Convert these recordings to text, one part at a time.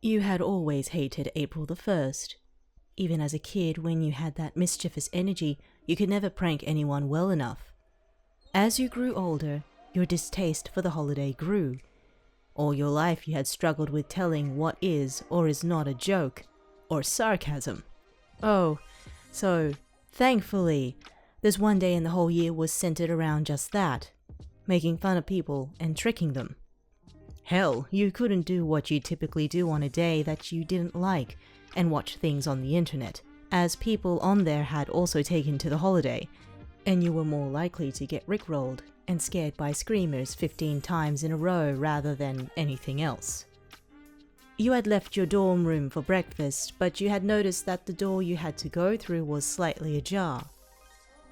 You had always hated April the 1st. Even as a kid, when you had that mischievous energy, you could never prank anyone well enough. As you grew older, your distaste for the holiday grew. All your life you had struggled with telling what is or is not a joke, or sarcasm. Oh, so, thankfully, this one day in the whole year was centered around just that, making fun of people and tricking them. Hell, you couldn't do what you typically do on a day that you didn't like and watch things on the internet, as people on there had also taken to the holiday, and you were more likely to get rickrolled and scared by screamers 15 times in a row rather than anything else. You had left your dorm room for breakfast, but you had noticed that the door you had to go through was slightly ajar.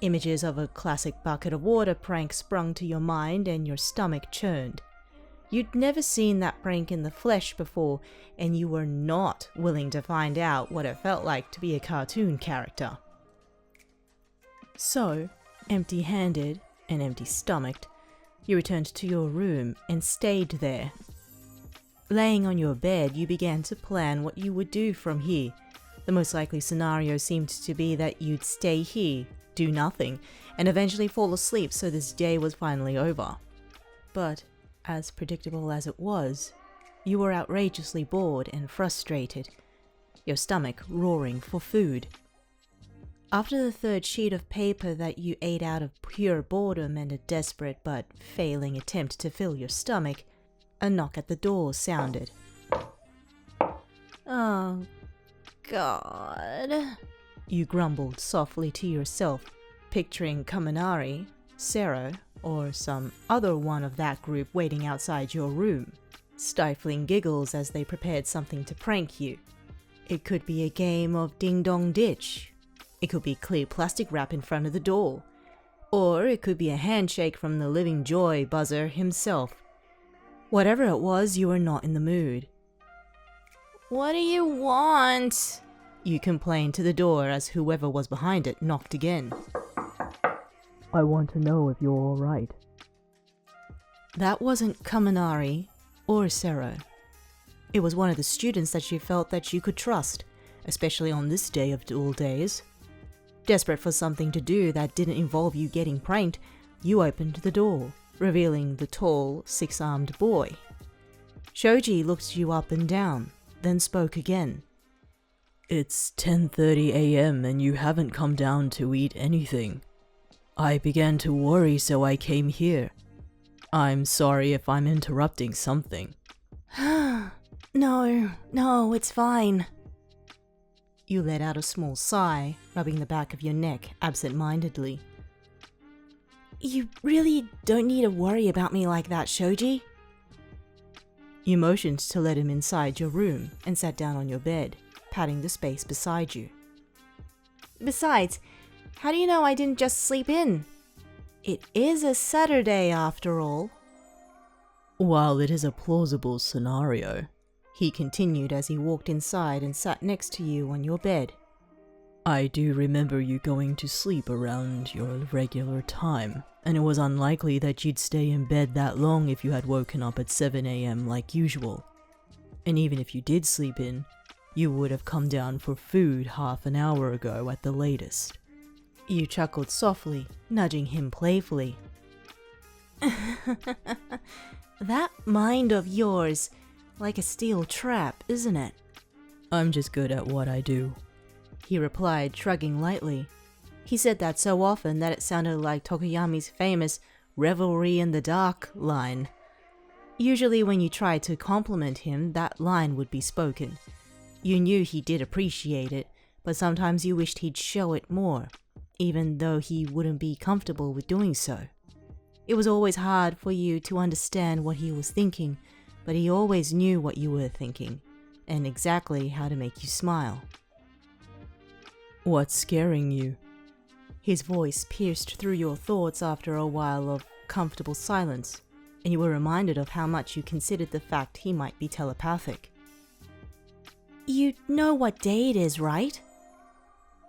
Images of a classic bucket of water prank sprung to your mind and your stomach churned. You'd never seen that prank in the flesh before, and you were not willing to find out what it felt like to be a cartoon character. So, empty-handed and empty-stomached, you returned to your room and stayed there. Laying on your bed, you began to plan what you would do from here. The most likely scenario seemed to be that you'd stay here, do nothing, and eventually fall asleep so this day was finally over. But, as predictable as it was, you were outrageously bored and frustrated, your stomach roaring for food. After the third sheet of paper that you ate out of pure boredom and a desperate but failing attempt to fill your stomach, a knock at the door sounded. "Oh, God," you grumbled softly to yourself, picturing Kaminari, Sarah, or some other one of that group waiting outside your room, stifling giggles as they prepared something to prank you. It could be a game of ding-dong ditch. It could be clear plastic wrap in front of the door. Or it could be a handshake from the living joy buzzer himself. Whatever it was, you were not in the mood. "What do you want?" you complained to the door as whoever was behind it knocked again. "I want to know if you're alright." That wasn't Kaminari or Sarah. It was one of the students that you felt that you could trust, especially on this day of all days. Desperate for something to do that didn't involve you getting pranked, you opened the door, revealing the tall, six-armed boy. Shoji looked you up and down, then spoke again. "It's 10:30 a.m. and you haven't come down to eat anything. I began to worry, so I came here. I'm sorry if I'm interrupting something." No, it's fine. You let out a small sigh, rubbing the back of your neck absent-mindedly. "You really don't need to worry about me like that, Shoji." You motioned to let him inside your room and sat down on your bed, patting the space beside you. "Besides, how do you know I didn't just sleep in? It is a Saturday after all." "While it is a plausible scenario," he continued as he walked inside and sat next to you on your bed, "I do remember you going to sleep around your regular time, and it was unlikely that you'd stay in bed that long if you had woken up at 7 a.m. like usual. And even if you did sleep in, you would have come down for food half an hour ago at the latest." You chuckled softly, nudging him playfully. "That mind of yours, like a steel trap, isn't it?" "I'm just good at what I do," he replied, shrugging lightly. He said that so often that it sounded like Tokoyami's famous "revelry in the dark" line. Usually when you tried to compliment him, that line would be spoken. You knew he did appreciate it, but sometimes you wished he'd show it more, even though he wouldn't be comfortable with doing so. It was always hard for you to understand what he was thinking, but he always knew what you were thinking, and exactly how to make you smile. "What's scaring you?" His voice pierced through your thoughts after a while of comfortable silence, and you were reminded of how much you considered the fact he might be telepathic. "You know what day it is, right?"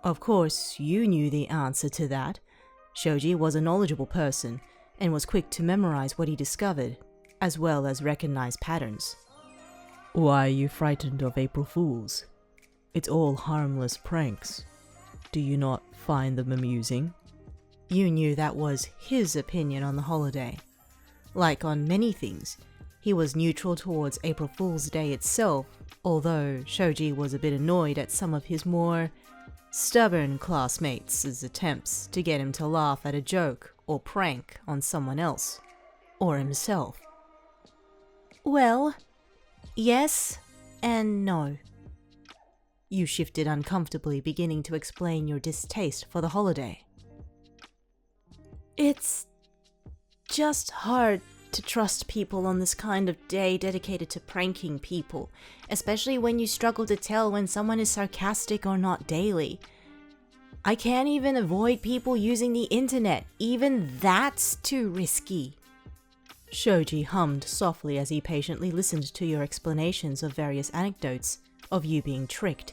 Of course, you knew the answer to that. Shoji was a knowledgeable person, and was quick to memorize what he discovered, as well as recognize patterns. Why are you frightened of April Fools? It's all harmless pranks. Do you not find them amusing? You knew that was his opinion on the holiday. Like on many things, he was neutral towards April Fool's Day itself, although Shoji was a bit annoyed at some of his more stubborn classmates' attempts to get him to laugh at a joke or prank on someone else, or himself. Well, yes and no. You shifted uncomfortably, beginning to explain your distaste for the holiday. It's just hard to trust people on this kind of day dedicated to pranking people, especially when you struggle to tell when someone is sarcastic or not daily. I can't even avoid people using the internet. Even that's too risky. Shoji hummed softly as he patiently listened to your explanations of various anecdotes of you being tricked,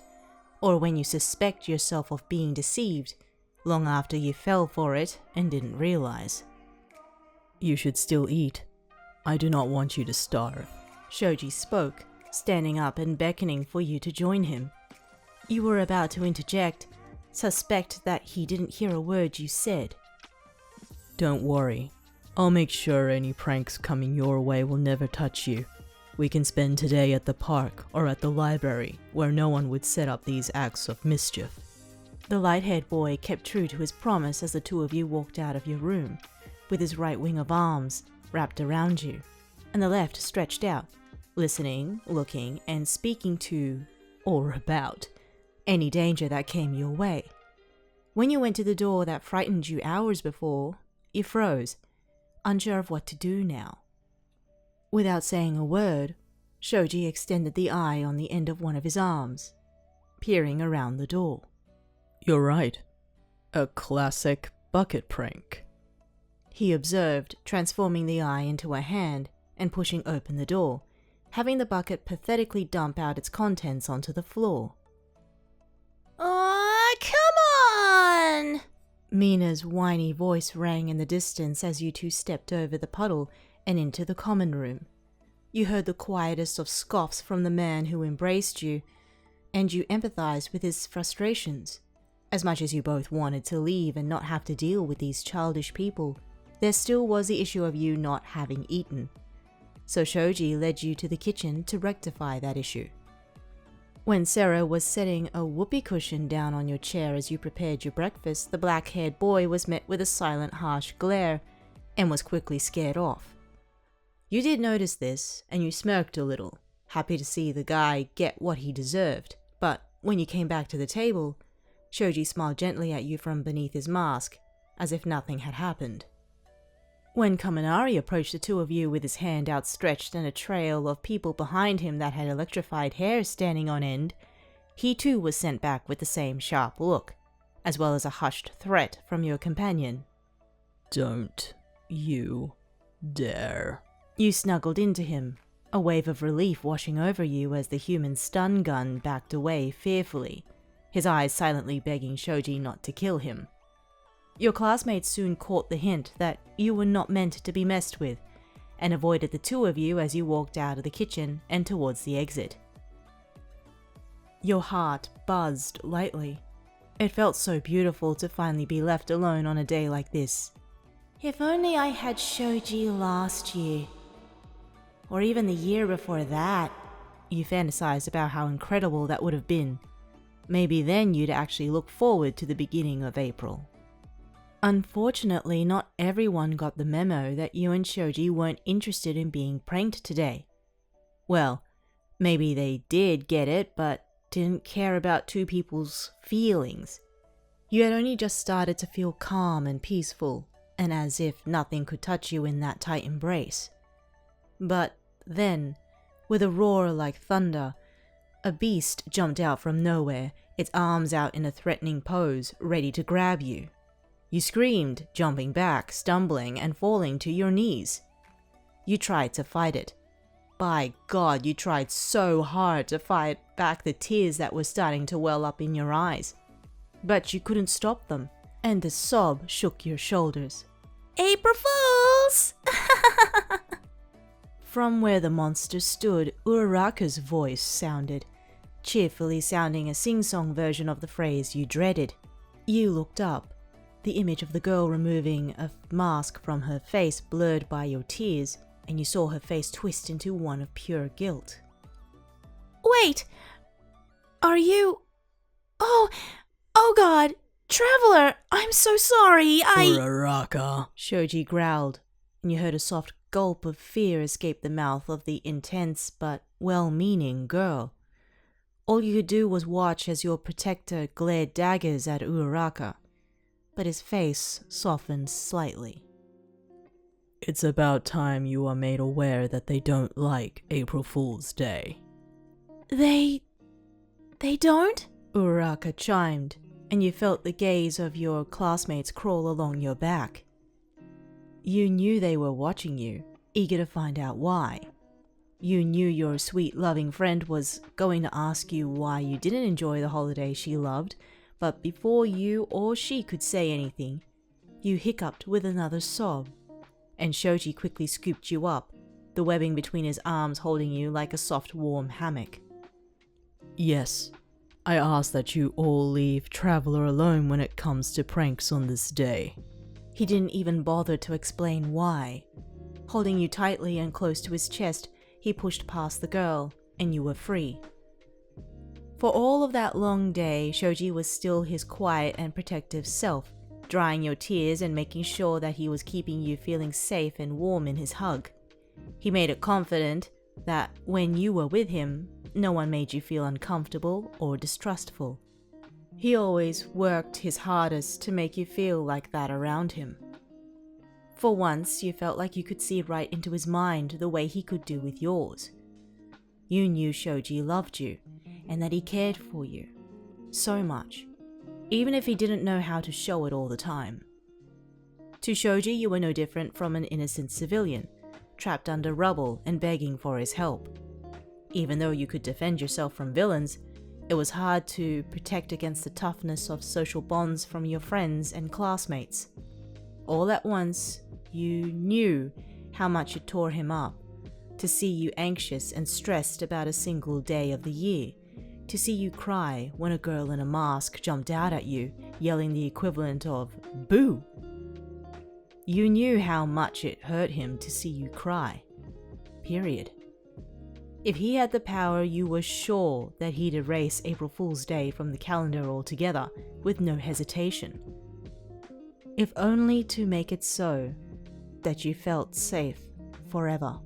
or when you suspect yourself of being deceived, long after you fell for it and didn't realize. You should still eat. I do not want you to starve. Shoji spoke, standing up and beckoning for you to join him. You were about to interject, suspect that he didn't hear a word you said. Don't worry. I'll make sure any pranks coming your way will never touch you. We can spend today at the park or at the library, where no one would set up these acts of mischief. The light-haired boy kept true to his promise as the two of you walked out of your room, with his right wing of arms wrapped around you, and the left stretched out, listening, looking, and speaking to, or about, any danger that came your way. When you went to the door that frightened you hours before, you froze, unsure of what to do now. Without saying a word, Shoji extended the eye on the end of one of his arms, peering around the door. You're right. A classic bucket prank, he observed, transforming the eye into a hand and pushing open the door, having the bucket pathetically dump out its contents onto the floor. "Aw, come on!" Mina's whiny voice rang in the distance as you two stepped over the puddle and into the common room. You heard the quietest of scoffs from the man who embraced you, and you empathized with his frustrations. As much as you both wanted to leave and not have to deal with these childish people, there still was the issue of you not having eaten. So Shoji led you to the kitchen to rectify that issue. When Sarah was setting a whoopee cushion down on your chair as you prepared your breakfast, the black-haired boy was met with a silent, harsh glare and was quickly scared off. You did notice this, and you smirked a little, happy to see the guy get what he deserved. But when you came back to the table, Shoji smiled gently at you from beneath his mask, as if nothing had happened. When Kaminari approached the two of you with his hand outstretched and a trail of people behind him that had electrified hair standing on end, he too was sent back with the same sharp look, as well as a hushed threat from your companion. Don't you dare. You snuggled into him, a wave of relief washing over you as the human stun gun backed away fearfully, his eyes silently begging Shoji not to kill him. Your classmates soon caught the hint that you were not meant to be messed with, and avoided the two of you as you walked out of the kitchen and towards the exit. Your heart buzzed lightly. It felt so beautiful to finally be left alone on a day like this. If only I had Shoji last year. Or even the year before that. You fantasized about how incredible that would have been. Maybe then you'd actually look forward to the beginning of April. Unfortunately, not everyone got the memo that you and Shoji weren't interested in being pranked today. Well, maybe they did get it, but didn't care about two people's feelings. You had only just started to feel calm and peaceful, and as if nothing could touch you in that tight embrace. But then, with a roar like thunder, a beast jumped out from nowhere, its arms out in a threatening pose, ready to grab you. You screamed, jumping back, stumbling, and falling to your knees. You tried to fight it. By God, you tried so hard to fight back the tears that were starting to well up in your eyes. But you couldn't stop them, and a sob shook your shoulders. April Fools! From where the monster stood, Uraraka's voice sounded, cheerfully sounding a sing-song version of the phrase you dreaded. You looked up, the image of the girl removing a mask from her face blurred by your tears, and you saw her face twist into one of pure guilt. Wait! Are you... Oh God! Traveler! I'm so sorry, Uraraka. Shoji growled, and you heard a soft gulp of fear escape the mouth of the intense but well-meaning girl. All you could do was watch as your protector glared daggers at Uraraka, but his face softened slightly. It's about time you are made aware that they don't like April Fool's Day. They don't? Uraraka chimed, and you felt the gaze of your classmates crawl along your back. You knew they were watching you, eager to find out why. You knew your sweet, loving friend was going to ask you why you didn't enjoy the holiday she loved, but before you or she could say anything, you hiccuped with another sob, and Shoji quickly scooped you up, the webbing between his arms holding you like a soft, warm hammock. Yes, I ask that you all leave Traveler alone when it comes to pranks on this day. He didn't even bother to explain why. Holding you tightly and close to his chest, he pushed past the girl, and you were free. For all of that long day, Shoji was still his quiet and protective self, drying your tears and making sure that he was keeping you feeling safe and warm in his hug. He made it confident that when you were with him, no one made you feel uncomfortable or distrustful. He always worked his hardest to make you feel like that around him. For once, you felt like you could see right into his mind the way he could do with yours. You knew Shoji loved you, and that he cared for you. So much. Even if he didn't know how to show it all the time. To Shoji, you were no different from an innocent civilian, trapped under rubble and begging for his help. Even though you could defend yourself from villains, it was hard to protect against the toughness of social bonds from your friends and classmates. All at once, you knew how much it tore him up, to see you anxious and stressed about a single day of the year, to see you cry when a girl in a mask jumped out at you, yelling the equivalent of "boo." You knew how much it hurt him to see you cry. Period. If he had the power, you were sure that he'd erase April Fool's Day from the calendar altogether, with no hesitation. If only to make it so that you felt safe forever.